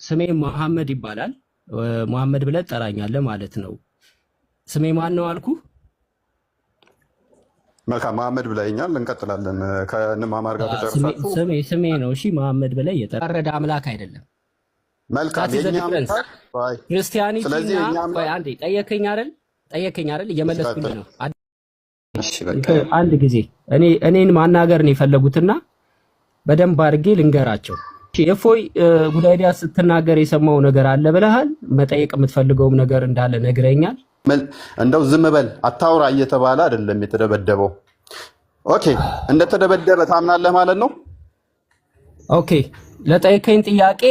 ስሜ መሐመድ ይባላል። መሐመድ ብለህ ትጠራኛለህ ማለት ነው። ስሜ ማን ነው አልኩ? መልካም መሐመድ ብለኸኛል። እንቀጥላለን። ከንማማር ጋር ተጨርሳችሁ ስሜ ነው። እሺ መሐመድ ብለህ የጠረደ አምላክ አይደለም። መልካም የኛ አምላክ ክርስቲያኒቲና ቆይ አንዴ ጠየከኝ አይደል? እየመለስኩኝ ነው። አንድ ጊዜ እኔን ማናገር ነው የፈለጉትና በደንብ አድርጌ ልንገራቸው። እፎይ ጉዳይዲያ ስትናገር የሰማው ነገር አለ ብለሃል። መጠየቅ የምትፈልገውም ነገር እንዳለ ነግረኛል። እንደው ዝም በል አታውራ እየተባለ አይደለም የተደበደበው። ኦኬ እንደተደበደበ ታምናለህ ማለት ነው? ኦኬ ለጠየቀኝ ጥያቄ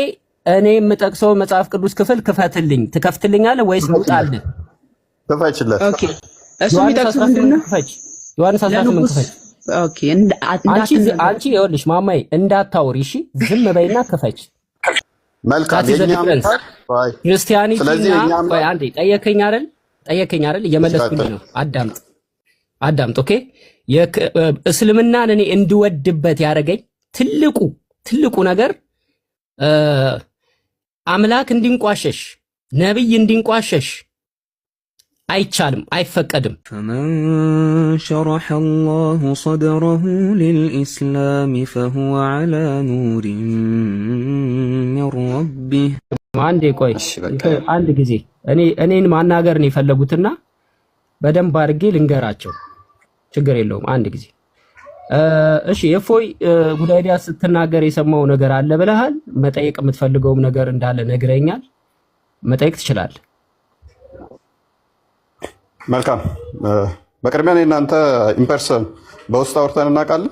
እኔ የምጠቅሰው መጽሐፍ ቅዱስ ክፍል ክፈትልኝ። ትከፍትልኛለህ ወይስ ልውጣልህ? ክፈችለት። ኦኬ እሱ የሚጠቅሰው ምንድነው? ዮሐንስ 18 ክፈች። ኦኬ አንቺ ይኸውልሽ ማማዬ እንዳታወሪ እሺ፣ ዝም በይና ክፈች። መልካም የኛ ክርስቲያኒቲና ቆይ አንዴ ጠየከኝ አይደል? እየመለስኩኝ ነው። አዳምጥ። ኦኬ እስልምናን እኔ እንድወድበት ያደረገኝ ትልቁ ነገር አምላክ እንዲንቋሸሽ ነብይ እንዲንቋሸሽ አይቻልም፣ አይፈቀድም። فمن شرح الله صدره للإسلام فهو على نور من ربه አንድ ጊዜ እኔን ማናገር ነው የፈለጉትና በደንብ አድርጌ ልንገራቸው። ችግር የለውም። አንድ ጊዜ እሺ እፎይ ጉዳይዲያ ስትናገር የሰማው ነገር አለ ብለሃል። መጠየቅ የምትፈልገውም ነገር እንዳለ ነግረኛል። መጠየቅ ትችላለህ። መልካም በቅድሚያ እኔ እናንተ ኢምፐርሰን በውስጥ አውርተን እናውቃለን?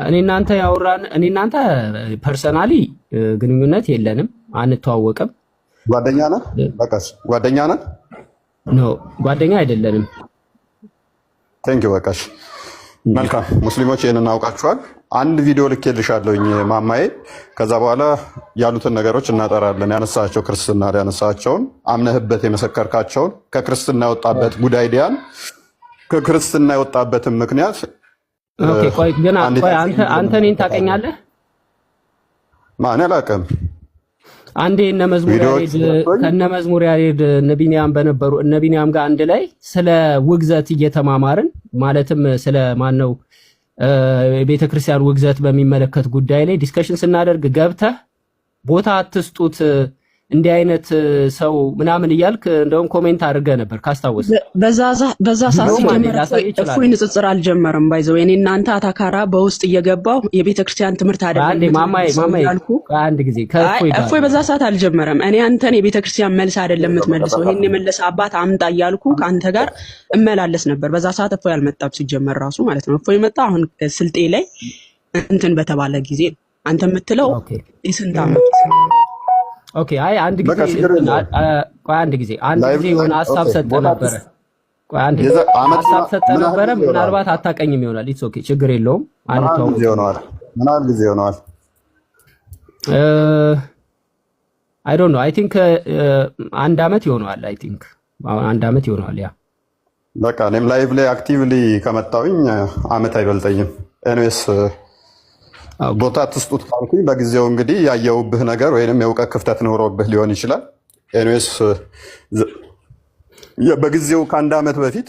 እኔ እናንተ ፐርሰናሊ ግንኙነት የለንም፣ አንተዋወቅም። ጓደኛ ነን? በቃሽ ጓደኛ ነን? ኖ ጓደኛ አይደለንም። ቴንክ ዩ በቃሽ። መልካም ሙስሊሞች ይሄን እናውቃችኋል። አንድ ቪዲዮ ልኬልሻለሁኝ ማማዬ። ከዛ በኋላ ያሉትን ነገሮች እናጠራለን። ያነሳቸው ክርስትና ያነሳቸውን አምነህበት የመሰከርካቸውን ከክርስትና የወጣበት ጉዳይዲያን ከክርስትና የወጣበትን ምክንያት ኦኬ። ቆይ ግን አንተ እኔን ታውቀኛለህ? ማን አላውቅም። አንዴ እነ መዝሙር ያሬድ እነ ቢንያም ጋር አንድ ላይ ስለ ውግዘት እየተማማርን ማለትም ስለ ማን ነው የቤተ ክርስቲያን ውግዘት በሚመለከት ጉዳይ ላይ ዲስከሽን ስናደርግ ገብተህ ቦታ አትስጡት እንዲህ አይነት ሰው ምናምን እያልክ እንደውም ኮሜንት አድርገህ ነበር ካስታወስ። በዛ ሰዓት ሲጀምር እፎይ ንጽጽር አልጀመረም። ባይዘው እኔ እናንተ አታካራ በውስጥ እየገባው የቤተ ክርስቲያን ትምህርት አይደለም አንዴ ማማዬ አንድ ጊዜ እፎይ በዛ ሰዓት አልጀመረም። እኔ አንተን የቤተ ክርስቲያን መልስ አይደለም የምትመልሰው፣ ይሄን የመለሰ አባት አምጣ እያልኩ ከአንተ ጋር እመላለስ ነበር። በዛ ሰዓት እፎይ አልመጣም ሲጀመር ራሱ ማለት ነው። እፎይ መጣ አሁን ስልጤ ላይ እንትን በተባለ ጊዜ አንተ የምትለው የስንት ዓመት ኦኬ። አይ አንድ ጊዜ የሆነ ሀሳብ ሰጠህ ነበረ። ሀሳብ ሰጠህ ነበረ። ምናልባት አታውቀኝም ይሆናል። ኢትስ ኦኬ፣ ችግር የለውም። ምን ያህል ጊዜ ሆነዋል? አይ ዶንት ኖ አይ ቲንክ አንድ ዓመት ይሆነዋል። ያ በቃ እኔም ላይቭ ላይ አክቲቭሊ ከመጣሁኝ ዓመት አይበልጠኝም። ኤኒዌይስ ቦታ ትስጡት ካልኩኝ በጊዜው እንግዲህ ያየውብህ ነገር ወይንም የእውቀት ክፍተት ኖሮብህ ሊሆን ይችላል። ኤኒዌይስ በጊዜው ከአንድ ዓመት በፊት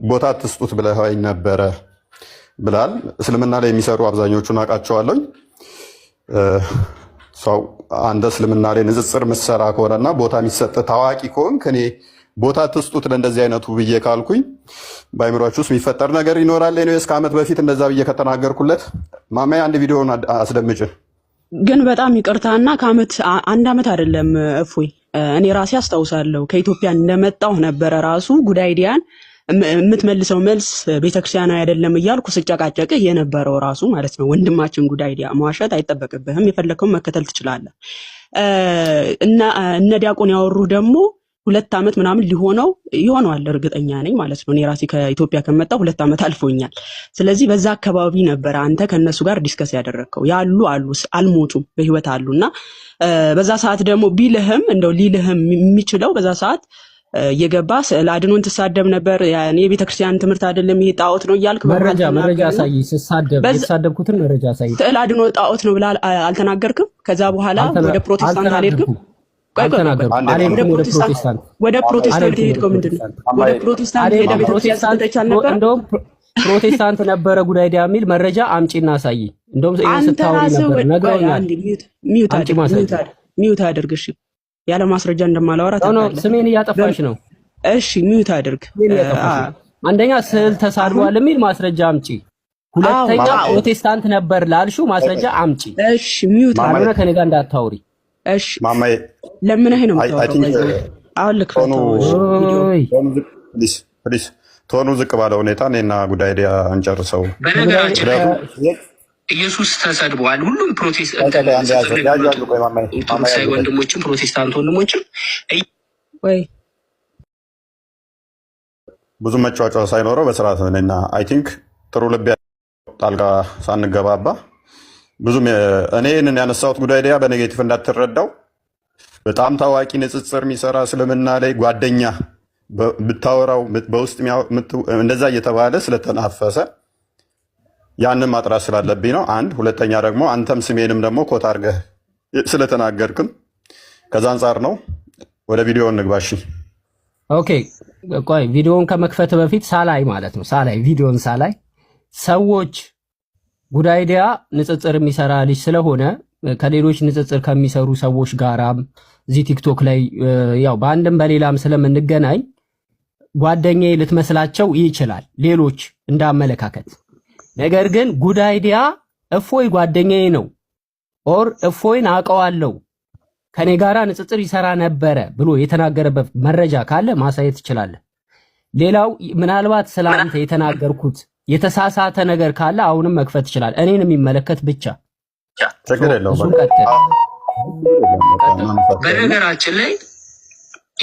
ቦታ ትስጡት ብለኸኝ ነበረ ብላል። እስልምና ላይ የሚሰሩ አብዛኞቹን አውቃቸዋለሁኝ። ሰው አንተ እስልምና ላይ ንጽጽር ምሰራ ከሆነና ቦታ የሚሰጥ ታዋቂ ከሆንክ እኔ ቦታ ትስጡት ለእንደዚህ አይነቱ ብዬ ካልኩኝ በአይምሯችሁ ውስጥ የሚፈጠር ነገር ይኖራል። ኤኒዌይስ ከዓመት በፊት እንደዛ ብዬ ከተናገርኩለት ማማዬ አንድ ቪዲዮውን አስደምጭ። ግን በጣም ይቅርታና አንድ ዓመት አይደለም እፎይ፣ እኔ ራሴ አስታውሳለሁ ከኢትዮጵያ እንደመጣሁ ነበረ ራሱ ጉዳይዲያን የምትመልሰው መልስ ቤተክርስቲያናዊ አይደለም እያልኩ ስጨቃጨቅህ የነበረው ራሱ ማለት ነው። ወንድማችን ጉዳይዲያ መዋሸት አይጠበቅብህም፣ የፈለከውን መከተል ትችላለህ። እነ ዲያቆን ያወሩህ ደግሞ 2 ዓመት ምናምን ይሆነዋል እርግጠኛ ነኝ ማለት ነው። እኔ ራሴ ከኢትዮጵያ ከመጣሁ 2 ዓመት አልፎኛል። ስለዚህ በዛ አካባቢ ነበር አንተ ከነሱ ጋር ዲስከስ ያደረግከው። አልሞቱም በህይወት አሉና በዛ ሰዓት ደግሞ ቢልህም እንደው ሊልህም የሚችለው በዛ ሰዓት እየገባ ስዕል አድኖን ትሳደብ ነበር። ያኔ የቤተክርስቲያን ትምህርት አይደለም ይሄ ጣዖት ነው እያልክ መረጃ ሳይ የተሳደብኩትን መረጃ ሳይ ስዕል አድኖ ጣዖት ነው ብላ አልተናገርክም? ከዛ በኋላ ወደ ፕሮቴስታንት አልሄድክም? ወደ ፕሮቴስታንት የሄድከው ምንድን ነው? ወደ ፕሮቴስታንት ሄደ ቤተክርስቲያን ስትተቻል ነበር። እንደውም ፕሮቴስታንት ነበረ ጉድ አይዲያ የሚል መረጃ አምጪና ሳይ። እንደውም ስታወሪ ነበር ነገርኛል። ሚዩት አድርግ እሺ። ያለ ማስረጃ እንደማላወራ ታውቃለህ። ስሜን እያጠፋሽ ነው። እሺ ሚዩት አድርግ። አንደኛ ስዕል ተሳድቧል የሚል ማስረጃ አምጪ። ሁለተኛ ፕሮቴስታንት ነበር ላልሹ ማስረጃ አምጪ። እሺ ሚዩት አልሆነ ከኔ ጋር እንዳታወሪ። እሺ ማማዬ ለምንህ ነው የምታወራው? አሁን ልክፈተው ፕሊዝ ቶኑ ዝቅ ባለ ሁኔታ እኔና ጉድ አይዲያ እንጨርሰው። በነገራችን ላይ ኢየሱስ ተሰድቧል። ሁሉም ፕሮቴስታንት ወንድሞችም ፕሮቴስታንት ወንድሞችም ወይ ብዙ መጫወጫ ሳይኖረው በስርዓት እኔና አይ ቲንክ ጥሩ ልብ ጣልቃ ሳንገባባ ብዙም እኔ ይህንን ያነሳሁት ጉድ አይዲያ በኔጌቲቭ እንዳትረዳው። በጣም ታዋቂ ንጽጽር የሚሰራ እስልምና ላይ ጓደኛ ብታወራው በውስጥ እንደዛ እየተባለ ስለተናፈሰ ያንን ማጥራት ስላለብኝ ነው። አንድ ሁለተኛ ደግሞ አንተም ስሜንም ደግሞ ኮት አድርገህ ስለተናገርክም ከዛ አንጻር ነው። ወደ ቪዲዮ እንግባሽ። ኦኬ ቆይ ቪዲዮውን ከመክፈት በፊት ሳላይ ማለት ነው ቪዲዮን ሳላይ ሰዎች ጉድ አይዲያ ንጽጽር የሚሰራ ልጅ ስለሆነ ከሌሎች ንጽጽር ከሚሰሩ ሰዎች ጋራም እዚህ ቲክቶክ ላይ ያው በአንድም በሌላም ስለምንገናኝ ጓደኛዬ ልትመስላቸው ይችላል ሌሎች እንዳመለካከት። ነገር ግን ጉድ አይዲያ እፎይ ጓደኛዬ ነው ኦር እፎይን አውቀዋለሁ ከኔ ጋራ ንጽጽር ይሰራ ነበረ ብሎ የተናገረበት መረጃ ካለ ማሳየት ትችላለህ። ሌላው ምናልባት ስለአንተ የተናገርኩት የተሳሳተ ነገር ካለ አሁንም መክፈት ይችላል። እኔን የሚመለከት ብቻ ችግር የለውም። በነገራችን ላይ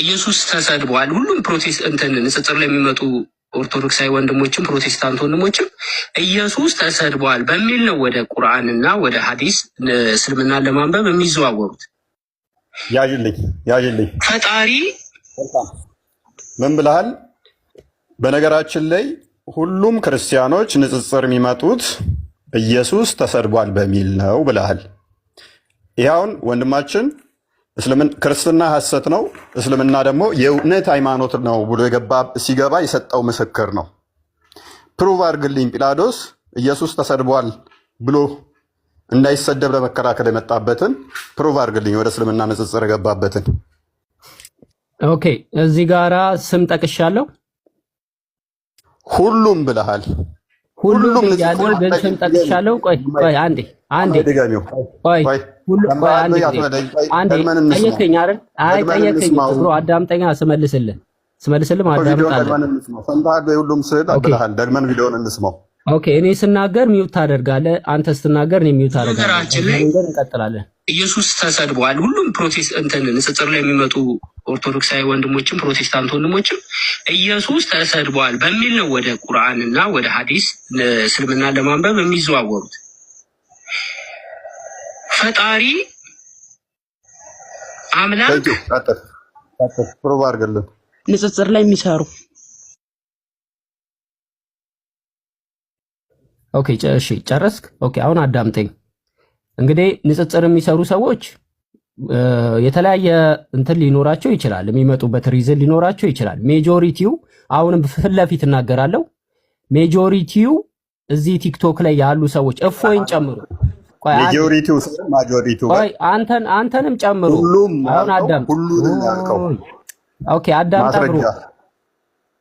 ኢየሱስ ተሰድቧል። ሁሉም ፕሮቴስታንት ንጽጽር ላይ የሚመጡ ኦርቶዶክሳዊ ወንድሞችም ፕሮቴስታንት ወንድሞችም ኢየሱስ ተሰድቧል በሚል ነው ወደ ቁርአንና ወደ ሐዲስ እስልምና ለማንበብ የሚዘዋወሩት። ያዥልኝ ፈጣሪ ምን ብለሃል? በነገራችን ላይ ሁሉም ክርስቲያኖች ንጽጽር የሚመጡት ኢየሱስ ተሰድቧል በሚል ነው ብለሃል። ይኸውን ወንድማችን ክርስትና ሐሰት ነው፣ እስልምና ደግሞ የእውነት ሃይማኖት ነው ብሎ ሲገባ የሰጠው ምስክር ነው። ፕሩቭ አድርግልኝ ጲላጦስ ኢየሱስ ተሰድቧል ብሎ እንዳይሰደብ ለመከራከል የመጣበትን ፕሩቭ አድርግልኝ፣ ወደ እስልምና ንጽጽር የገባበትን። ኦኬ እዚህ ጋራ ስም ጠቅሻለሁ። ሁሉም ብለሃል። ሁሉም ያለው ግን ስም ጠቅሻለሁ። ቆይ አንዴ ጠየቀኝ አይደል? አይ ጠየቀኝ ብሎ አዳምጠኛ ስመልስልህ ሁሉም ስዕል ብለሃል። ደግመን ቪዲዮውን እንስማው። ኦኬ እኔ ስናገር ሚውት ታደርጋለህ፣ አንተ ስትናገር እኔ ሚውት አደርጋለሁ። እንቀጥላለን። ኢየሱስ ተሰድቧል። ሁሉም ፕሮቴስታንት ንጽጽር ላይ የሚመጡ ኦርቶዶክሳዊ ወንድሞችም ፕሮቴስታንት ወንድሞችም ኢየሱስ ተሰድቧል በሚል ነው ወደ ቁርአንና ወደ ሐዲስ እስልምና ለማንበብ የሚዘዋወሩት። ፈጣሪ አምላክ ፕሮቭ አድርግልን ንጽጽር ላይ የሚሰሩ ኦኬ እሺ ጨረስክ? ኦኬ አሁን አዳምጠኝ። እንግዲህ ንጽጽር የሚሰሩ ሰዎች የተለያየ እንትን ሊኖራቸው ይችላል፣ የሚመጡበት ሪዝን ሊኖራቸው ይችላል። ሜጆሪቲው አሁንም ፊት ለፊት እናገራለሁ፣ ሜጆሪቲው እዚህ ቲክቶክ ላይ ያሉ ሰዎች እፎይን ጨምሮ ሜጆሪቲው አንተንም ጨምሮ አሁን አዳምጥ። ሁሉንም ያልከው ኦኬ አዳምጣ ብሮ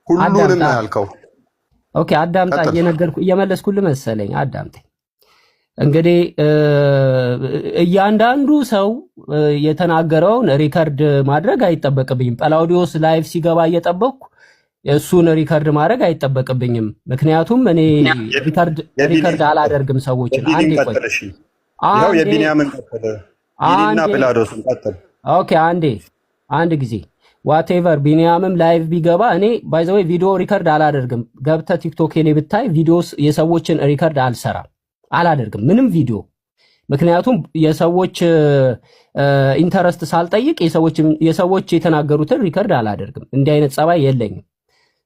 ሁሉንም ያልከው ኦኬ አዳምጣ። እየመለስኩልህ መሰለኝ። አዳምጠኝ። እንግዲህ እያንዳንዱ ሰው የተናገረውን ሪከርድ ማድረግ አይጠበቅብኝም። ጳላውዲዮስ ላይቭ ሲገባ እየጠበቅኩ እሱን ሪከርድ ማድረግ አይጠበቅብኝም። ምክንያቱም እኔ ሪከርድ አላደርግም ሰዎችን። አንዴ ቆይ የቢንያምን ቀጥል ይልና ጲላጦስን ቀጥል። ኦኬ አንድ ጊዜ ዋቴቨር ቢንያምም ላይቭ ቢገባ እኔ ባይ ዘ ወይ ቪዲዮ ሪከርድ አላደርግም። ገብተህ ቲክቶክ ላይ ብታይ ቪዲዮስ የሰዎችን ሪከርድ አልሰራም፣ አላደርግም ምንም ቪዲዮ። ምክንያቱም የሰዎች ኢንተረስት ሳልጠይቅ የሰዎች የተናገሩትን ሪከርድ አላደርግም። እንዲህ አይነት ጸባይ የለኝም።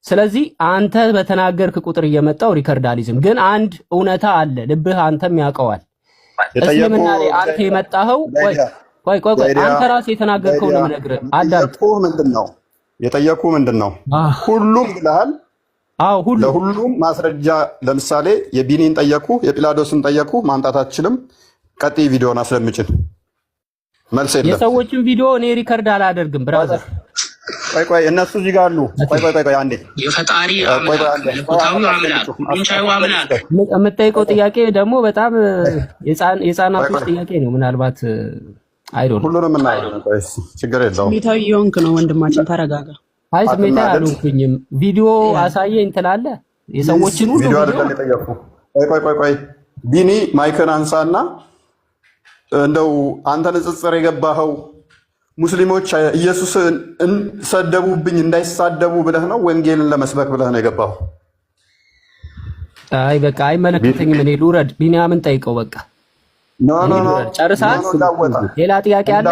ስለዚህ አንተ በተናገርክ ቁጥር እየመጣው ሪከርድ አልይዝም። ግን አንድ እውነታ አለ፣ ልብህ አንተም ያውቀዋል። እስልምና ላይ አንተ የመጣኸው ቆይ አንተ ራስህ የተናገርከው ነው የምነግርህ። አዳምጥ። የጠየቁህ ምንድነው? ሁሉም ብለሃል። አዎ ለሁሉም ማስረጃ ለምሳሌ የቢኒን ጠየቁ፣ የጲላዶስን ጠየቁ፣ ማምጣት አትችልም። ቀጥይ ቪዲዮን አስለምጭን። መልስ የለም። የሰዎችን ቪዲዮ እኔ ሪከርድ አላደርግም ብራዘር። ቆይ እነሱ እዚህ ጋር አሉ። ቆይ አንዴ የፈጣሪ አምላክ ምንቻዩ አምላክ የምጠይቀው ጥያቄ ደግሞ በጣም የህፃናቶች ጥያቄ ነው። ምናልባት አይዶል ሁሉንም እናየው። ችግር የለውም። ስሜታዊ የሆንክ ነው ወንድማችን፣ ተረጋጋ። አይ ስሜታዊ አልሆንኩኝም። ቪዲዮ አሳየኝ ትላለህ። የሰዎችን ሁሉ ቪዲዮ አይደለም የጠየኩህ። ቆይ ቢኒ ማይክን አንሳና እንደው አንተ ንጽጽር የገባኸው ሙስሊሞች ኢየሱስን ሰደቡብኝ እንዳይሳደቡ ብለህ ነው ወንጌልን ለመስበክ ብለህ ነው የገባኸው? አይ በቃ አይመለከተኝም። እኔ ልውረድ። ቢኒያምን ጠይቀው በቃ። ኖ ጨርሳል። ሌላ ጥያቄ አለ?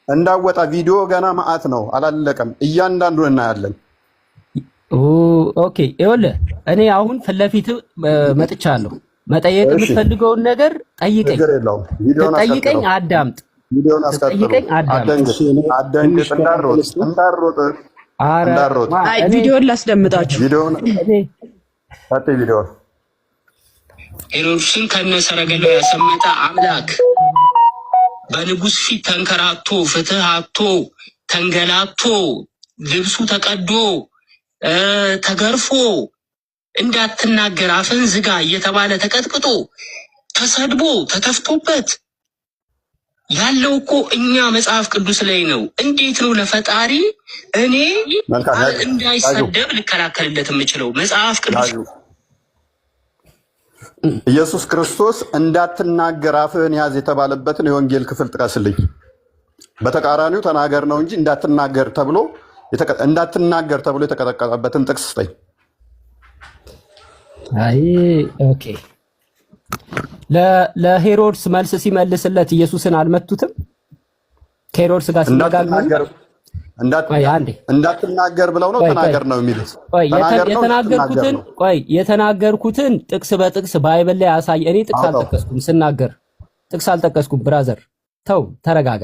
እንዳወጣ ቪዲዮ ገና ማአት ነው፣ አላለቀም። እያንዳንዱን እናያለን። ኦኬ ይኸውልህ እኔ አሁን ፊት ለፊት መጥቻለሁ። መጠየቅ የምትፈልገውን ነገር ጠይቀኝ። ጠይቀኝ፣ አዳምጥ። ጠይቀኝ፣ አዳምጥ። ቪዲዮን ላስደምጣችሁ። ሄሮድስን ከነሰረገላው ያሰመጠ አምላክ በንጉሥ ፊት ተንከራቶ ፍትህ አጥቶ ተንገላቶ ልብሱ ተቀዶ ተገርፎ እንዳትናገር አፍን ዝጋ እየተባለ ተቀጥቅጦ ተሰድቦ ተተፍቶበት ያለው እኮ እኛ መጽሐፍ ቅዱስ ላይ ነው። እንዴት ነው ለፈጣሪ እኔ እንዳይሰደብ ልከላከልለት የምችለው? መጽሐፍ ቅዱስ ኢየሱስ ክርስቶስ እንዳትናገር አፍህን ያዝ የተባለበትን የወንጌል ክፍል ጥቀስልኝ። በተቃራኒው ተናገር ነው እንጂ እንዳትናገር ተብሎ የተቀጠቀጠበትን ጥቅስ ስጠኝ። አይ ኦኬ። ለሄሮድስ መልስ ሲመልስለት ኢየሱስን አልመቱትም? ከሄሮድስ ጋር ሲነጋገር እንዳትናገር ብለው ነው ተናገር ነው የሚሉት። የተናገርኩትን ጥቅስ በጥቅስ ባይብል ላይ አሳይ። እኔ ጥቅስ አልጠቀስኩም፣ ስናገር ጥቅስ አልጠቀስኩም። ብራዘር ተው ተረጋጋ።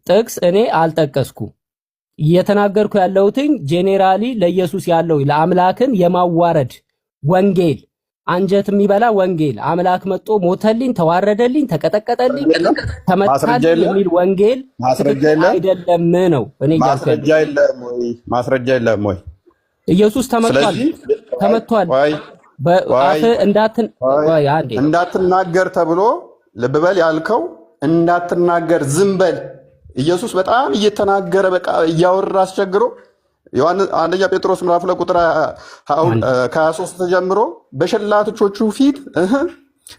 ጥቅስ እኔ አልጠቀስኩም። እየተናገርኩ ያለሁትኝ ጄኔራሊ ለኢየሱስ ያለው ለአምላክን የማዋረድ ወንጌል፣ አንጀት የሚበላ ወንጌል፣ አምላክ መጥቶ ሞተልኝ፣ ተዋረደልኝ፣ ተቀጠቀጠልኝ፣ ተመታልኝ የሚል ወንጌል አይደለም ነው። እኔ ማስረጃ የለም ወይ? ኢየሱስ ተመቷል። በአፍ እንዳትናገር ተብሎ ልብ በል ያልከው እንዳትናገር ዝም በል። ኢየሱስ በጣም እየተናገረ በቃ እያወራ አስቸግሮ አንደኛ ጴጥሮስ ምዕራፍ ቁጥር 23 ጀምሮ በሸላቶቹ ፊት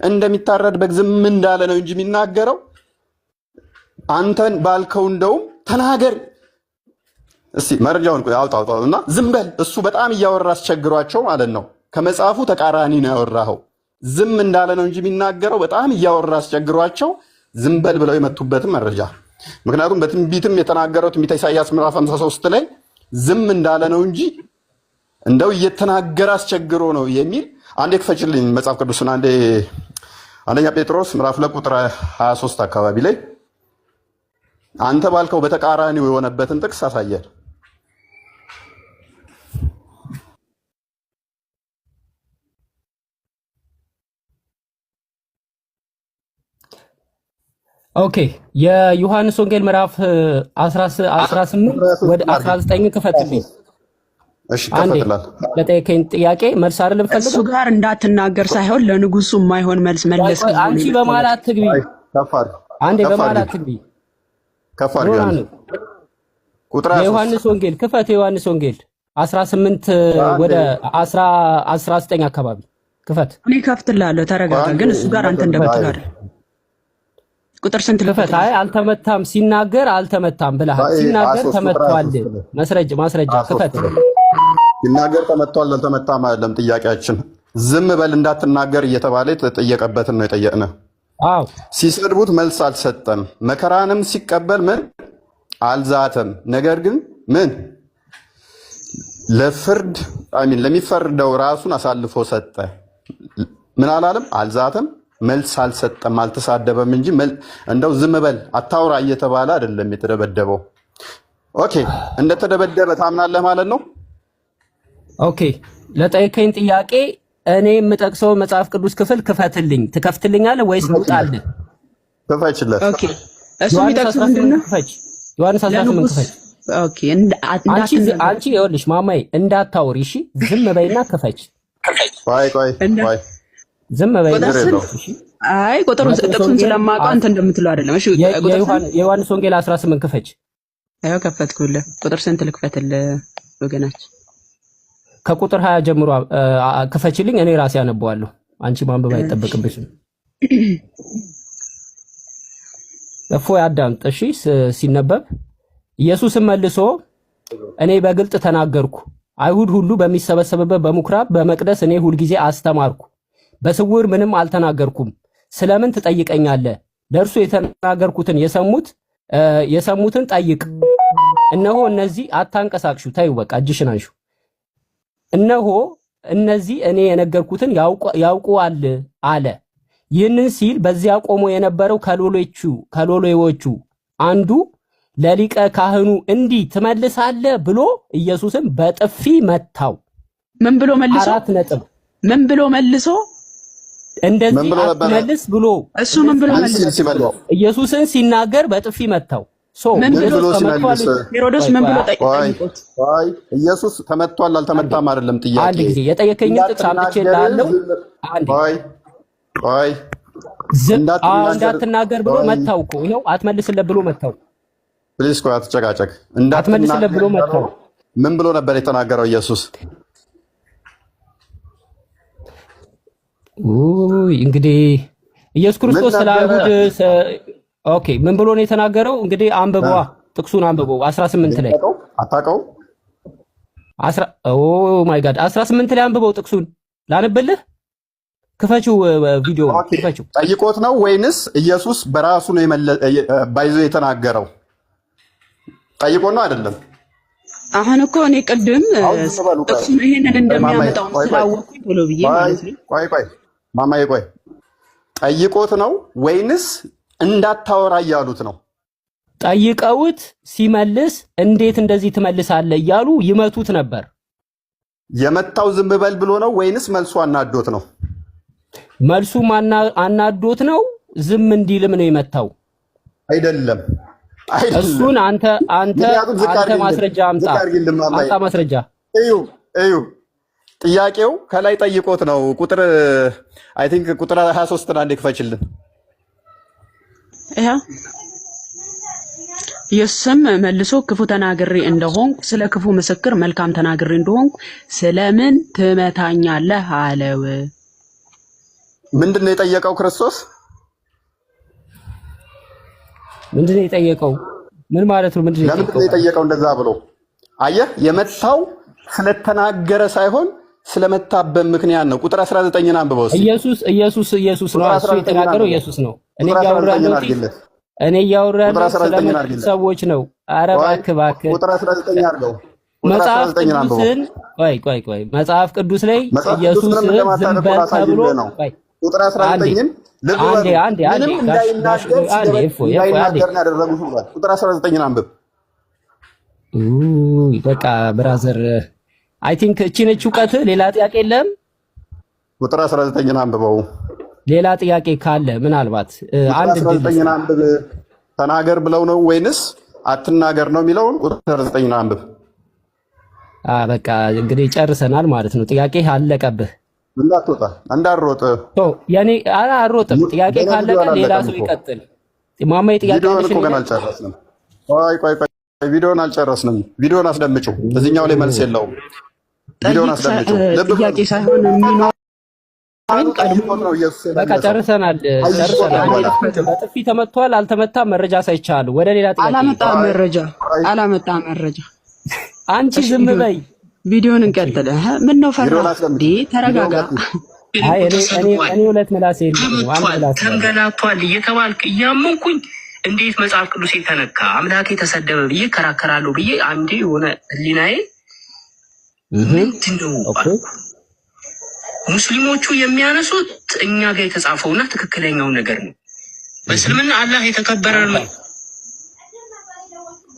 እንደሚታረድ በግ ዝም እንዳለ ነው እንጂ የሚናገረው አንተን ባልከው እንደውም ተናገር እስቲ መረጃውን አውጣውና ዝም በል። እሱ በጣም እያወራ አስቸግሯቸው ማለት ነው። ከመጽሐፉ ተቃራኒ ነው ያወራኸው። ዝም እንዳለ ነው እንጂ የሚናገረው በጣም እያወራ አስቸግሯቸው ዝም በል ብለው የመቱበትን መረጃ። ምክንያቱም በትንቢትም የተናገረው ትንቢተ ኢሳይያስ ምዕራፍ 53 ላይ ዝም እንዳለ ነው እንጂ እንደው እየተናገረ አስቸግሮ ነው የሚል አንዴ ክፈችልኝ መጽሐፍ ቅዱስን። አንደኛ ጴጥሮስ ምዕራፍ ቁጥር 23 አካባቢ ላይ አንተ ባልከው በተቃራኒው የሆነበትን ጥቅስ አሳየን። ኦኬ የዮሐንስ ወንጌል ምዕራፍ 18 ወደ 19 ክፈትልኝ። እሺ ከፈትላል። ለጠየቀኝ ጥያቄ መልስ አይደለም ፈልገው እሱ ጋር እንዳትናገር ሳይሆን ለንጉሱ የማይሆን መልስ መለስ። አንቺ በማላት ትግቢ። አንዴ በማላት ትግቢ። ከፋር ጋር ቁጥር የዮሐንስ ወንጌል ክፈት። የዮሐንስ ወንጌል 18 ወደ 19 አካባቢ ክፈት። እኔ ከፍትላለሁ፣ ተረጋጋ። ግን እሱ ጋር አንተ እንደምትላል ቁጥር ስንት ልፈታ? አይ አልተመታም። ሲናገር አልተመታም ብለሃል። ሲናገር ተመቷል። ማስረጃ ክፈት። ሲናገር ተመቷል አልተመታም አይደለም ጥያቄያችን። ዝም በል እንዳትናገር እየተባለ የተጠየቀበትን ነው የጠየቅነው። አዎ ሲሰድቡት መልስ አልሰጠም። መከራንም ሲቀበል ምን አልዛተም። ነገር ግን ምን ለፍርድ አሚን ለሚፈርደው ራሱን አሳልፎ ሰጠ። ምን አላለም? አልዛተም፣ መልስ አልሰጠም፣ አልተሳደበም እንጂ እንደው ዝም በል አታውራ እየተባለ አይደለም የተደበደበው። ኦኬ እንደተደበደበ ታምናለህ ማለት ነው? ኦኬ ለጠየቀኝ ጥያቄ እኔ የምጠቅሰው መጽሐፍ ቅዱስ ክፍል ክፈትልኝ። ትከፍትልኛለህ ወይስ ልውጣልህ? ክፈችለት። ኦኬ እሱ የሚጠቅሰው ምንድነው? ዮሐንስ 18 ክፈች። ኦኬ አንቺ ይኸውልሽ ማማዬ እንዳታወሪ እሺ፣ ዝም በይና ክፈች። ቆይ ዝም በይና እሺ። አይ ቁጥሩን ጥቅሱን ስለማውቀው አንተ እንደምትለው አይደለም። እሺ የዮሐንስ ወንጌል 18 ክፈች። አዎ ከፈትኩልህ። ቁጥር ስንት ልክፈትልህ ወገናችን? ከቁጥር 20 ጀምሮ ክፈችልኝ፣ እኔ ራሴ አነበዋለሁ። አንቺ ማንበብ አይጠበቅብሽም። እፎይ አዳምጥ እሺ። ሲነበብ ኢየሱስም መልሶ እኔ በግልጥ ተናገርኩ፣ አይሁድ ሁሉ በሚሰበሰብበት በምኩራብ በመቅደስ እኔ ሁልጊዜ አስተማርኩ፣ በስውር ምንም አልተናገርኩም። ስለምን ትጠይቀኛለህ? ለእርሱ የተናገርኩትን የሰሙትን ጠይቅ። እነሆ እነዚህ አታንቀሳቅሹ፣ ተይው በቃ እጅሽን አንሹ። እነሆ እነዚህ እኔ የነገርኩትን ያውቁዋል አለ። ይህንን ሲል በዚያ ቆሞ የነበረው ከሎሌዎቹ አንዱ ለሊቀ ካህኑ እንዲህ ትመልሳለህ ብሎ ኢየሱስን በጥፊ መታው። ምን ብሎ መልሶ? ምን ብሎ መልሶ? እንደዚህ አትመልስ ብሎ እሱ ምን ብሎ መልሶ? ኢየሱስን ሲናገር በጥፊ መታው። ምን ብሎ ተመቷል? ሄሮድስ ምን ብሎ ጠይቆት? ኢየሱስ ተመቷል አልተመታም አይደለም ጥያቄ። አንድ ጊዜ የጠየከኝን ጥቅስ አምጥቼልሃለሁ። ቆይ እንዳትናገር ብሎ መታው እኮ ይኸው፣ አትመልስለት ብሎ መታው። ፕሊዝ ቆይ አትጨቃጨቅ። አትመልስለት ብሎ መታው። ምን ብሎ ነበር የተናገረው ኢየሱስ? እንግዲህ ኢየሱስ ክርስቶስ ስለ አይሁድ ኦኬ ምን ብሎ ነው የተናገረው? እንግዲህ አንብበዋ፣ ጥቅሱን አንብበው 18 ላይ አታውቀው? ኦ ማይ ጋድ 18 ላይ አንብበው ጥቅሱን ላንብልህ። ክፈችው፣ ቪዲዮ ክፈችው። ጠይቆት ነው ወይንስ ኢየሱስ በራሱ ነው ባይዞ የተናገረው? ጠይቆ ነው አይደለም? አሁን እኮ እኔ ቅድም ጥቅሱን ይሄንን እንደሚያመጣው ስላወቅኩኝ ብሎ ብዬ ማለት ነው። ቆይ ማማዬ ቆይ፣ ጠይቆት ነው ወይንስ እንዳታወራ እያሉት ነው? ጠይቀውት ሲመልስ እንዴት እንደዚህ ትመልሳለህ እያሉ ይመቱት ነበር። የመታው ዝም በል ብሎ ነው ወይንስ መልሱ አናዶት ነው? መልሱ አናዶት ነው። ዝም እንዲልም ነው የመታው። አይደለም እሱን አንተ ማስረጃ አምጣ ማስረጃ። እዩ ጥያቄው ከላይ ጠይቆት ነው። ቁጥር አይ ቲንክ ቁጥር 23 አንዴ ክፈችልን። ኢየሱስም መልሶ ክፉ ተናግሬ እንደሆንኩ ስለ ክፉ ምስክር መልካም ተናግሬ እንደሆንኩ ስለምን ትመታኛለህ አለው። ምንድነው የጠየቀው ክርስቶስ? ምንድነው የጠየቀው? ምን ማለት ነው? ምንድነው የጠየቀው? እንደዛ ብሎ አየህ፣ የመታው ስለተናገረ ሳይሆን ስለመታበት ምክንያት ነው። ቁጥር 19ን አንብበው። ኢየሱስ ነው እሱ የተናገረው። ኢየሱስ ነው። እኔ እያወራለሁ ስለ ሰዎች ነው። ኧረ እባክህ ቁጥር 19 አድርገው። መጽሐፍ ቅዱስን ቆይ መጽሐፍ ቅዱስ ላይ ኢየሱስ ዝም በል ተብሎ ቁጥር 19ን አንዴ ቁጥር 19ን አንብብ። በቃ ብራዘር አይ ቲንክ እቺ ነች እውቀት። ሌላ ጥያቄ የለም? ቁጥር 19ን አንብበው። ሌላ ጥያቄ ካለ ምናልባት አንድ 19ን አንብብ። ተናገር ብለው ነው ወይንስ አትናገር ነው የሚለውን ቁጥር 19ን አንብብ። በቃ እንግዲህ ጨርሰናል ማለት ነው። ጥያቄ አለቀብህ። እንዳትወጣ እንዳትሮጥ። ያኔ አልሮጥም። ጥያቄ ካለቀ ሌላ ሰው ይቀጥል። ማማዬ ጥያቄ ቪዲዮውን እኮ ገና አልጨረስንም። ቆይ ቪዲዮውን አልጨረስንም። ቪዲዮውን አስደምጪው። እዚህኛው ላይ መልስ የለውም። ቪዲዮውን አስደምጪው። ጥያቄ ሳይሆን የሚኖር በቃ ጨርሰናል። በጥፊ ተመቷል አልተመታም መረጃ ሳይቻሉ ወደ ሌላ ጥያቄ አላመጣም መረጃ። አንቺ ዝም በይ። ቪዲዮን እንቀጥል። ምን ነው ፈራ እንዴ? ተረጋጋ። እኔ ሁለት ምላስ ተንገላቷል እየተባልክ እያመንኩኝ እንዴት መጽሐፍ ቅዱስ የተነካ አምላክ የተሰደበ ብዬ ከራከራለሁ ብዬ አንዴ የሆነ ህሊናዬ ምንድነው ሙስሊሞቹ የሚያነሱት እኛ ጋር የተጻፈውና ትክክለኛው ነገር ነው። በእስልምና አላህ የተከበረ ነው።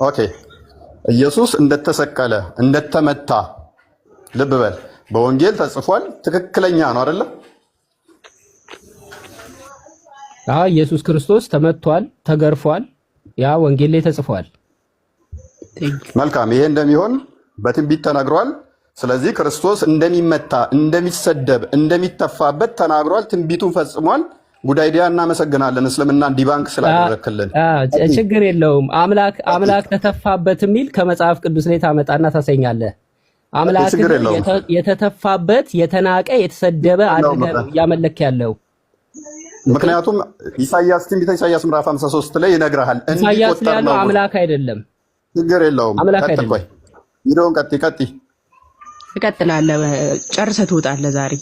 ኦኬ ኢየሱስ እንደተሰቀለ እንደተመታ ልብ በል በወንጌል ተጽፏል። ትክክለኛ ነው አይደለ? ኢየሱስ ክርስቶስ ተመቷል፣ ተገርፏል። ያ ወንጌል ላይ ተጽፏል። መልካም። ይሄ እንደሚሆን በትንቢት ተነግሯል። ስለዚህ ክርስቶስ እንደሚመታ፣ እንደሚሰደብ፣ እንደሚተፋበት ተናግሯል። ትንቢቱን ፈጽሟል። ጉዳይ ዲያ እናመሰግናለን። እስልምናን ዲባንክ ስላደረክልን ችግር የለውም። አምላክ ተተፋበት የሚል ከመጽሐፍ ቅዱስ ላይ ታመጣና ታሰኛለህ። አምላክ የተተፋበት የተናቀ የተሰደበ አድርገህ ነው እያመለክ ያለው። ምክንያቱም ኢሳይያስ ትንቢተ ኢሳይያስ ምዕራፍ 53 ላይ ይነግርሃል እንዲቆጠር ነው። አምላክ አይደለም። ችግር የለውም። ቀጥል። ቪዲዮውን ቀጥይ። እቀጥላለሁ። ጨርሰህ ትወጣለህ ዛሬ።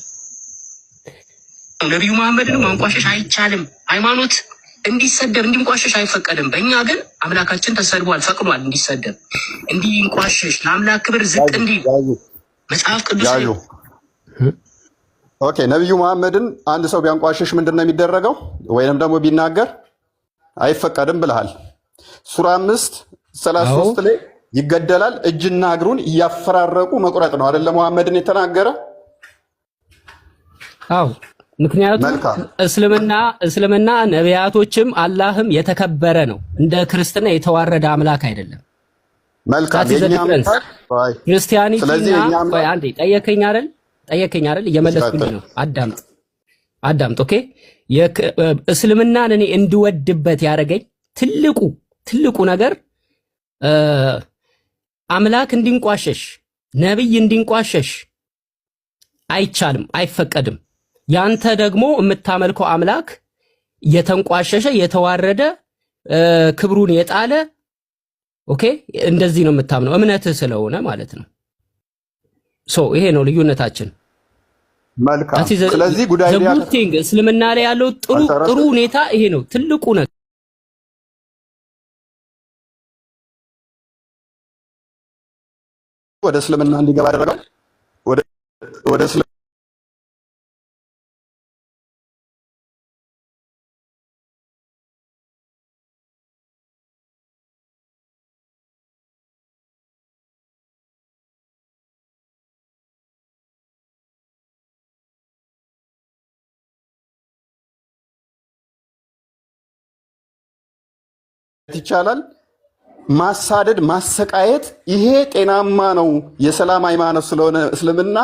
ነቢዩ መሐመድን ማንቋሸሽ አይቻልም። ሃይማኖት እንዲሰደብ እንዲንቋሸሽ አይፈቀድም። በእኛ ግን አምላካችን ተሰድቧል፣ ፈቅዷል እንዲሰደብ እንዲንቋሸሽ፣ ለአምላክ ክብር ዝቅ እንዲል መጽሐፍ ቅዱስ። ኦኬ ነቢዩ መሐመድን አንድ ሰው ቢያንቋሸሽ ምንድን ነው የሚደረገው? ወይንም ደግሞ ቢናገር አይፈቀድም ብለሃል። ሱራ 5:33 ላይ ይገደላል፣ እጅና እግሩን እያፈራረቁ መቁረጥ ነው አይደለ? መሐመድን የተናገረ አዎ። ምክንያቱም እስልምና ነቢያቶችም አላህም የተከበረ ነው። እንደ ክርስትና የተዋረደ አምላክ አይደለም። መልካም። ክርስቲያኒቲና አንዴ ጠየቀኝ አይደል? እየመለስኩልህ ነው። አዳምጥ። ኦኬ። እስልምናን እኔ እንድወድበት ያደረገኝ ትልቁ ነገር አምላክ እንዲንቋሸሽ፣ ነብይ እንዲንቋሸሽ አይቻልም፣ አይፈቀድም። ያንተ ደግሞ የምታመልከው አምላክ የተንቋሸሸ የተዋረደ ክብሩን የጣለ ኦኬ፣ እንደዚህ ነው የምታምነው እምነትህ ስለሆነ ማለት ነው። ይሄ ነው ልዩነታችን። መልካም። ስለዚህ ጉዳይ እስልምና ላይ ያለው ጥሩ ሁኔታ ይሄ ነው ትልቁ ነገር። ወደ እስልምና እንዲገባ አደረገው። ወደ ይቻላል ማሳደድ፣ ማሰቃየት ይሄ ጤናማ ነው። የሰላም ሃይማኖት ስለሆነ እስልምና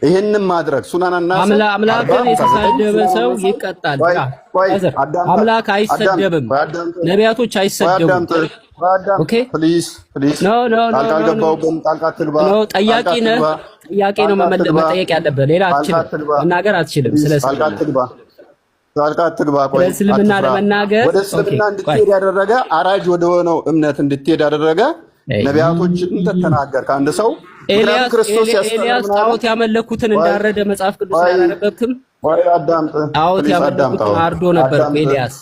ይሄንን ማድረግ ሱናናና አምላክን የተሳደበ ሰው ይቀጣል። አምላክ አይሰደብም፣ ነቢያቶች አይሰደቡም። ኦኬ ፕሊዝ ጠያቂ ነው መጠየቅ ያለበት። ሌላ አትችልም፣ መናገር አትችልም። ስለ እስልምና ለመናገር ወደ እስልምና እንድትሄድ ያደረገ አራጅ ወደ ሆነው እምነት እንድትሄድ ያደረገ ነቢያቶችን ተተናገር ከአንድ ሰው ኤልያስ ጣዖት ያመለኩትን እንዳረደ መጽሐፍ ቅዱስ ላይ አላነበብክም? ጣዖት ያመለኩትን አርዶ ነበር ኤልያስ።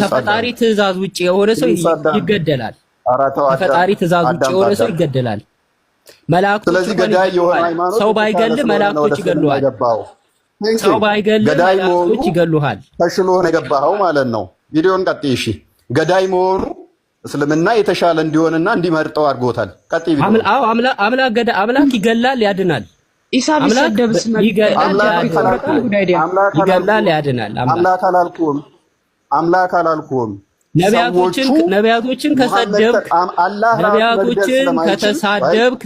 ከፈጣሪ ትእዛዝ ውጭ የሆነ ሰው ይገደላል። ከፈጣሪ ትእዛዝ ውጭ የሆነ ሰው ይገደላል። መላእክቶች ሰው ባይገል መላእክቶች ይገሉሃል። ሰው ባይገል መላእክቶች ይገሉሃል። ተሽሎ ነው የገባኸው ማለት ነው። ቪዲዮን ቀጥይ። እሺ ገዳይ መሆኑ እስልምና የተሻለ እንዲሆንና እንዲመርጠው አድርጎታል። ቀጥይ። አምላክ ይገላል፣ ያድናል። ኢሳ ቢሰደብስ ይገላል፣ ያድናል። አምላክ አላልኩም። ነቢያቶችን ከሰደብክ ነቢያቶችን ከተሳደብክ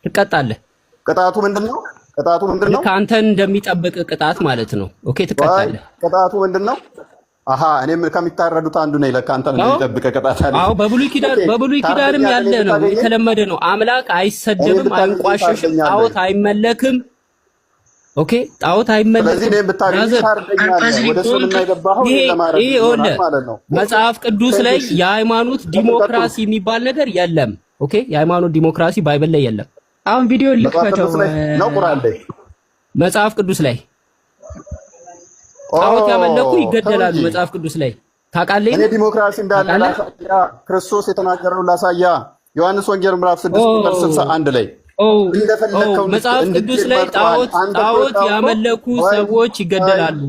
ትቀጣለህ። ቅጣቱ ምንድነው? ከአንተን እንደሚጠብቅ ቅጣት ማለት ነው። ኦኬ ትቀጣለህ። ቅጣቱ ምንድነው? አሃ እኔም ከሚታረዱት አንዱ ነኝ። ለካ አንተን እንደሚጠብቅ ቅጣት አለ። አዎ በብሉይ ኪዳንም ያለ ነው፣ የተለመደ ነው። አምላክ አይሰደብም፣ አይንቋሸሽም፣ ጣዖት አይመለክም። ኦኬ ጣዖት አይመለክም። መጽሐፍ ቅዱስ ላይ የሃይማኖት ዲሞክራሲ የሚባል ነገር የለም። ኦኬ የሃይማኖት ዲሞክራሲ ባይብል ላይ የለም። አሁን ቪዲዮ ልክፈተው ነው ቁርአን ላይ መጽሐፍ ቅዱስ ላይ ጣዖት ያመለኩ ይገደላሉ። መጽሐፍ ቅዱስ ላይ ታውቃለህ? እኔ ዲሞክራሲ እንዳለ ላሳያ ክርስቶስ የተናገረው ላሳያ ዮሐንስ ወንጌል ምዕራፍ 6 ቁጥር 61 ላይ እንደፈለከው መጽሐፍ ቅዱስ ላይ ጣዖት ያመለኩ ሰዎች ይገደላሉ።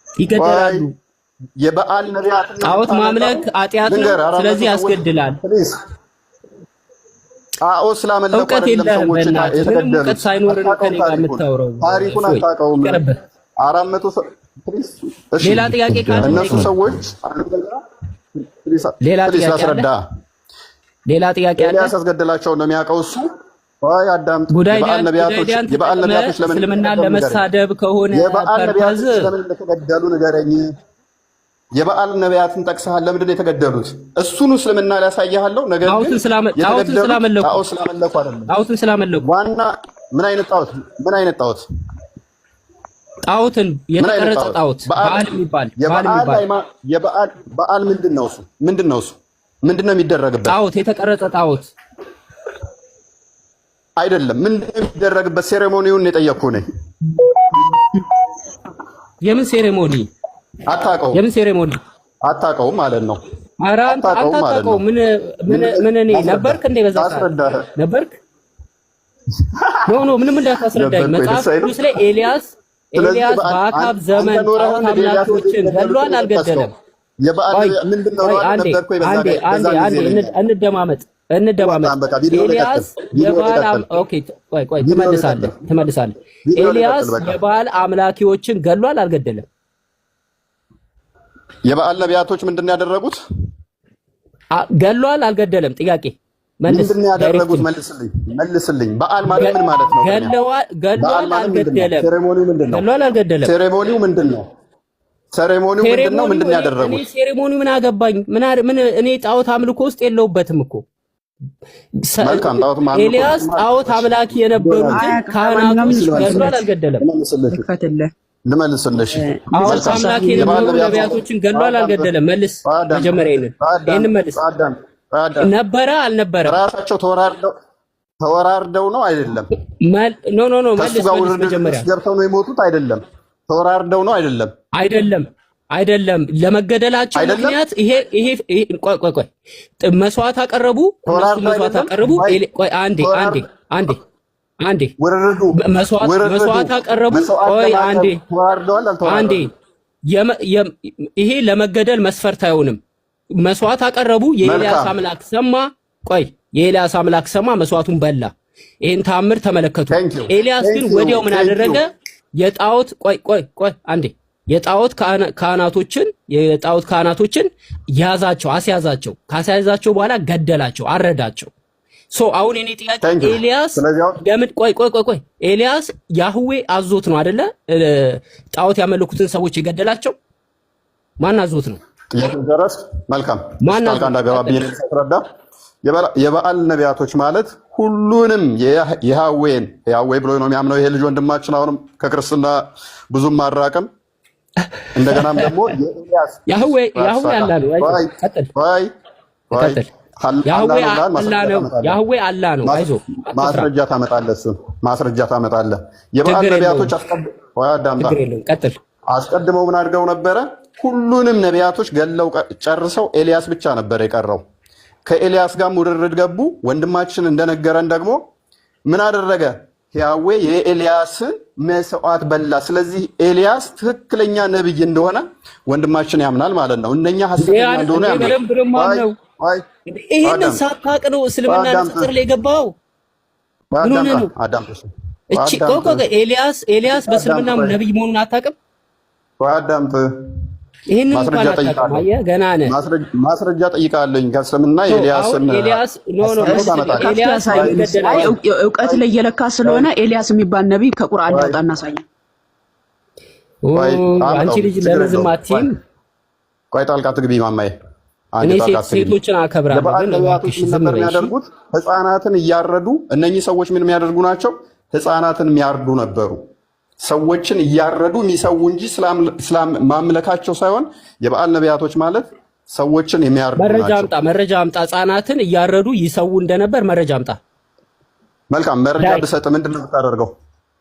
ይገደላሉ። የበዓል ነቢያት ጣዖት ማምለክ ኃጢአት ነው። ስለዚህ ያስገድላል። ጣዖት ስላመለኩ እውቀት የለህም። ምንም እውቀት ሳይኖር ከኔ ጋር የምታወራው ታሪኩን አታውቀውም። 400 ሌላ ጥያቄ ካለ እነሱ ሰዎች ሌላ ጥያቄ አለ። ሌላ ጥያቄ አለ። ኤልያስ ያስገደላቸው ነው የሚያውቀው እሱ። ወይ አዳምጥ። የበዓል ነቢያቶች ለምን እስልምና ለመሳደብ ከሆነ ፐርፐዝ ለምን ተገደሉ ንገረኝ። የበዓል ነቢያትን ጠቅሰሃል። ለምንድን ነው የተገደሉት? እሱን እስልምና ሊያሳያለሁ። ነገር ግን ጣዖትን ስላመለኩ አይደለም። ጣዖትን ስላመለኩ ዋና ምን አይነት ጣዖት? ምን አይነት ጣዖት? ጣዖትን የተቀረጸ ጣዖት በዓል የሚባል በዓል ምንድን ነው እሱ? ምንድን ነው እሱ? ምንድን ነው የሚደረግበት? ጣዖት የተቀረጸ ጣዖት አይደለም። ምንድን ነው የሚደረግበት? ሴሬሞኒውን የጠየቅኩህ ነኝ። የምን ሴሬሞኒ? አታውቀውም? የምን ሴሬሞኒ? አታውቀውም ማለት ነው። ኧረ አታውቀውም። ምን እኔ ነበርክ እንደ በዛ ነበርክ? ኖ ምንም እንዳታስረዳኝ። መጽሐፍ ቅዱስ ላይ ኤልያስ በአካብ ዘመን ጣዖት አምላኪዎችን ገድሏል አልገደለም? እንደማመጥ ኤልያስ ትመልሳለህ። ኤልያስ የበዓል አምላኪዎችን ገድሏል አልገደለም? የበዓል ነቢያቶች ምንድን ያደረጉት? ገድሏል አልገደለም? ጥያቄ ምንድን ያደረጉት? መልስልኝ። በዓል ማለት ምን ማለት ነው? ገድሏል አልገደለም? ሴሬሞኒው ምንድን ነው? ገድሏል አልገደለም? ሴሬሞኒው ምንድን ነው? ሴሬሞኒው ምንድን ነው? ምንድን ያደረጉት? እኔ ሴሬሞኒው ምን አገባኝ? ምን እኔ ጣዖት አምልኮ ውስጥ የለውበትም እኮ። ኤልያስ ጣዖት አምላኪ የነበሩትን ካህናቶች ገድሏል አልገደለም? ልመልስልሽ። ጣዖት አምላኪ የነበሩ ነቢያቶችን ገድሏል አልገደለም? መልስ። መጀመሪያ ይሄንን መልስ። ነበረ አልነበረም? ራሳቸው ተወራርደው ነው አይደለም? ኖ መልስ። መጀመሪያ ገብተው ነው የሞቱት አይደለም? ተወራርደው ነው አይደለም? አይደለም። ለመገደላቸው ምክንያት ይሄ ቆይ መስዋዕት አቀረቡ። መስዋዕት አቀረቡ። ቆይ አንዴ መስዋዕት አቀረቡ። ቆይ አንዴ ይሄ ለመገደል መስፈርት አይሆንም። መስዋዕት አቀረቡ። የኤልያስ አምላክ ሰማ። ቆይ የኤልያስ አምላክ ሰማ፣ መስዋዕቱን በላ። ይሄን ተአምር ተመለከቱ። ኤልያስ ግን ወዲያው ምን አደረገ? የጣዖት ቆይ አንዴ የጣዖት ካህናቶችን ያዛቸው፣ አስያዛቸው። ካስያዛቸው በኋላ ገደላቸው፣ አረዳቸው። አሁን የኔ ጥያቄ ኤልያስ ለምን ቆይ ኤልያስ ያህዌ አዞት ነው አይደለ? ጣዖት ያመለኩትን ሰዎች የገደላቸው ማን አዞት ነው? መልካም የበዓል ነቢያቶች ማለት ሁሉንም ያህዌ ብሎ ነው የሚያምነው ይሄ ልጅ ወንድማችን። አሁንም ከክርስትና ብዙም አራቅም። እንደገናም ደግሞ የኤልያስ ያህዌ አላ ነው። ያህዌ አላ ነው። አይዞህ ማስረጃ ታመጣለህ። የበዓል ነቢያቶች አስቀድመው ምን አድርገው ነበረ? ሁሉንም ነቢያቶች ገለው ጨርሰው ኤልያስ ብቻ ነበር የቀረው። ከኤልያስ ጋር ውርርድ ገቡ። ወንድማችን እንደነገረን ደግሞ ምን አደረገ? ያህዌ የኤልያስን መስዋዕት በላ። ስለዚህ ኤልያስ ትክክለኛ ነብይ እንደሆነ ወንድማችን ያምናል ማለት ነው። እነኛ ሐሰተኛ እንደሆነ ያምናል። ይሄንን ሳታውቅ ነው እስልምና ንጽጽር ላይ ገባው። ምን ሆነ ነው? እቺ ኤልያስ በእስልምና ነብይ መሆኑን አታውቅም? አዳምጥ። ይሄንን ማስረጃ ጠይቃለኝ። ከእስልምና ኤልያስ እውቀት ላይ እየለካ ስለሆነ ኤልያስ የሚባል ነቢይ ከቁርአን ላውጣ እናሳየን። አንቺ ልጅ ለምን ዝም አትይም? ቆይ ጣልቃ ትግቢ ማማዬ። እኔ ሴቶችን አከብራለሁ። ግን የሚያደርጉት ህፃናትን እያረዱ እነኚህ ሰዎች ምን የሚያደርጉ ናቸው? ህፃናትን የሚያርዱ ነበሩ። ሰዎችን እያረዱ የሚሰው እንጂ እስላም ማምለካቸው ሳይሆን የበዓል ነቢያቶች ማለት ሰዎችን የሚያርዱ ናቸው። መረጃ አምጣ። ህፃናትን እያረዱ ይሰው እንደነበር መረጃ አምጣ። መልካም መረጃ ብሰጥ ምንድን ነው የምታደርገው?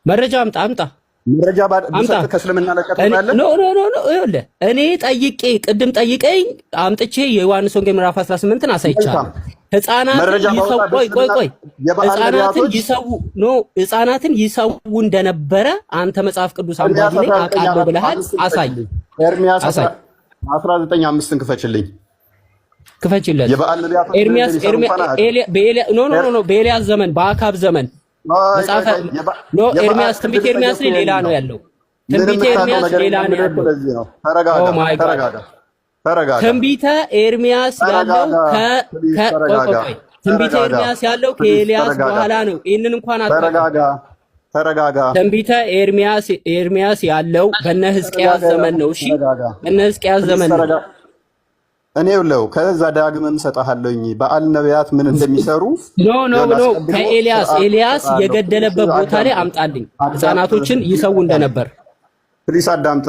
መረጃ አምጣ። መረጃ ብሰጥ ከእስልምና ለቀጥላለህ? ኖ ይኸውልህ እኔ ቅድም ጠይቀኝ አምጥቼ የዮሐንስ ወንጌል ምዕራፍ 18ን አሳይቻለሁ። ህፃናትን ይሰው እንደነበረ አንተ መጽሐፍ ቅዱስ አንባቢ ነኝ አውቃለሁ ብለሃል። አሳይ። ኤርሚያስ 19:5ን ክፈችለት። ኤርሚያስ በኤልያስ ዘመን በአካብ ዘመን መጽሐፈ ኤርሚያስ ትንቢተ ኤርሚያስ ሌላ ነው ያለው። ትንቢተ ኤርሚያስ ሌላ ነው ያለው። ትንቢተ ኤርሚያስ ያለው ትንቢተ ኤርሚያስ ያለው ከኤልያስ በኋላ ነው። ይሄንን እንኳን ተረጋጋ። ትንቢተ ኤርሚያስ ያለው በነ ሕዝቅያስ ዘመን ነው። እሺ በነ ሕዝቅያስ ዘመን ነው። እኔ ብለው ከዛ ዳግመም ሰጣለሁኝ በዓል ነቢያት ምን እንደሚሰሩ ኖ ኤልያስ የገደለበት ቦታ ላይ አምጣልኝ ህፃናቶችን ይሰው እንደነበር። ፕሊስ አዳምጥ።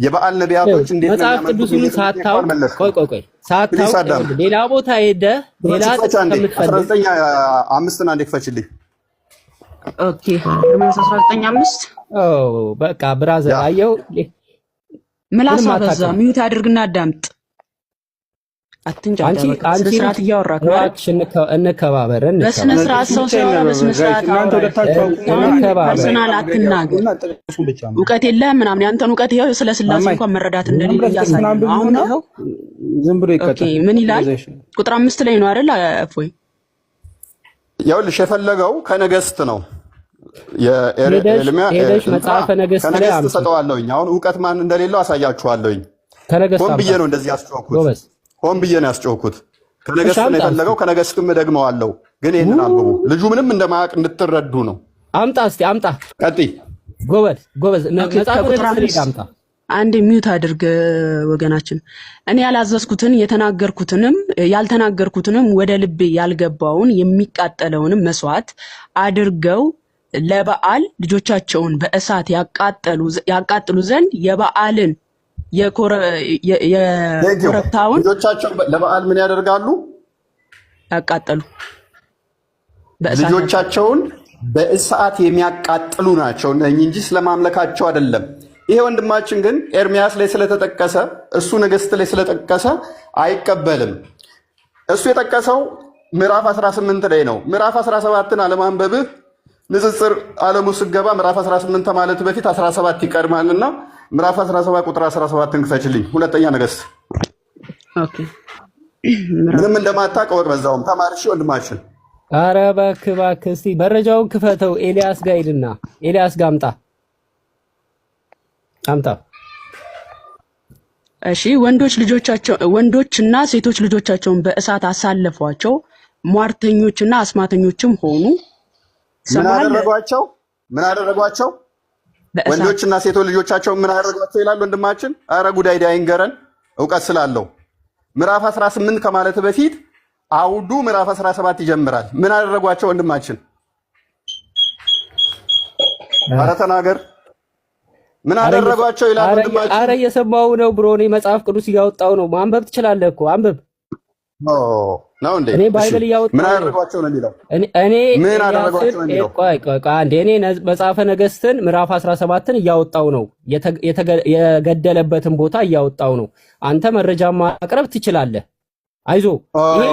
የበዓል ነቢያቶች እንዴት ነው መጽሐፍ ቅዱስን ሳታው ቆይ ሳታው ሌላ ቦታ ሄደ ሌላ ተምትፈልግ 19:5 አንዴ ክፈችልኝ። ኦኬ ኤርሚያስ 19:5 በቃ ብራዘር አየው ምላስ አበዛ። ሚዩት አድርግና አዳምጥ። አንቺ ስርዓት እያወራክ ነው። እንከባበር። በስነ ስርዓት ሰው ሲያወራ በስነ ስርዓት ፐርሰናል አትናገር። እውቀት የለህም ምናምን ያንተን እውቀት ይኸው ስለ ስላሴ እንኳን መረዳት እንደሌለ እያሳየ ነው። አሁን ይኸው ዝም ብሎ ይቀጥል። ምን ይላል? ቁጥር 5 ላይ ነው አይደል? እፎይ ይኸውልሽ የፈለገው ከነገስት ነው። ሄደሽ መጽሐፈ ነገስት ላይ ከነገስት ሰጠዋለሁኝ። አሁን እውቀት ማን እንደሌለው አሳያችኋለሁኝ። ሆን ብዬ ነው እንደዚህ ያስጮኩት። ሆን ብዬ ነው ያስጮኩት። ከነገስት ነው የፈለገው። ከነገስትም ደግመዋለሁ። ግን ይሄንን አንብቡ። ልጁ ምንም እንደማያውቅ እንድትረዱ ነው። አምጣ እስቲ አምጣ። ቀጥይ። ጎበዝ መጽሐፍ ቅዱስ አምጣ። አንድ ሚዩት አድርግ ወገናችን። እኔ ያላዘዝኩትን የተናገርኩትንም ያልተናገርኩትንም ወደ ልቤ ያልገባውን የሚቃጠለውንም መስዋዕት አድርገው ለበዓል ልጆቻቸውን በእሳት ያቃጥሉ ዘንድ የበዓልን የኮረብታውን ልጆቻቸው ለበዓል ምን ያደርጋሉ? ያቃጠሉ ልጆቻቸውን በእሳት የሚያቃጥሉ ናቸው እንጂ ስለማምለካቸው አይደለም። ይሄ ወንድማችን ግን ኤርሚያስ ላይ ስለተጠቀሰ እሱ ነገስት ላይ ስለተጠቀሰ አይቀበልም። እሱ የጠቀሰው ምዕራፍ 18 ላይ ነው። ምዕራፍ 17ን አለማንበብህ ንጽጽር ዓለሙ ስገባ ምዕራፍ 18 ማለት በፊት 17 ይቀድማልና ምዕራፍ 17 ቁጥር 17ን ክፈችልኝ። ሁለተኛ ነገስት። ኦኬ ምንም እንደማታውቅ ወቅ በዛውም ተማርሽ ወንድማችን። ኧረ እባክህ እስቲ መረጃውን ክፈተው። ኤልያስ ጋር ሂድና ኤልያስ ጋር አምጣ። እሺ ወንዶችና ሴቶች ልጆቻቸውን በእሳት አሳለፏቸው፣ ሟርተኞችና አስማተኞችም ሆኑ። ምን አደረጓቸው? ወንዶችና ሴቶች ልጆቻቸውን ምን አደረጓቸው ይላል ወንድማችን። ኧረ ጉዳይ ዳይንገረን እውቀት ስላለው ምዕራፍ 18 ከማለት በፊት አውዱ ምዕራፍ 17 ይጀምራል። ምን አደረጓቸው ወንድማችን? ኧረ ተናገር። ምን አደረጓቸው ይላል ወንድማችን። ኧረ እየሰማሁ ነው ብሮ። እኔ መጽሐፍ ቅዱስ እያወጣሁ ነው። ማንበብ ትችላለህ እኮ አንብብ። ነው እንዴ? እኔ ባይብል እያወጣሁ ምን አደረጓቸው ነው የሚለው። እኔ ምን አደረጓቸው ነው የሚለው። ቆይ አንዴ እኔ መጽሐፈ ነገስትን ምዕራፍ 17ን እያወጣሁ ነው። የገደለበትን ቦታ እያወጣሁ ነው። አንተ መረጃ ማቅረብ ትችላለህ። አይዞህ ይሄ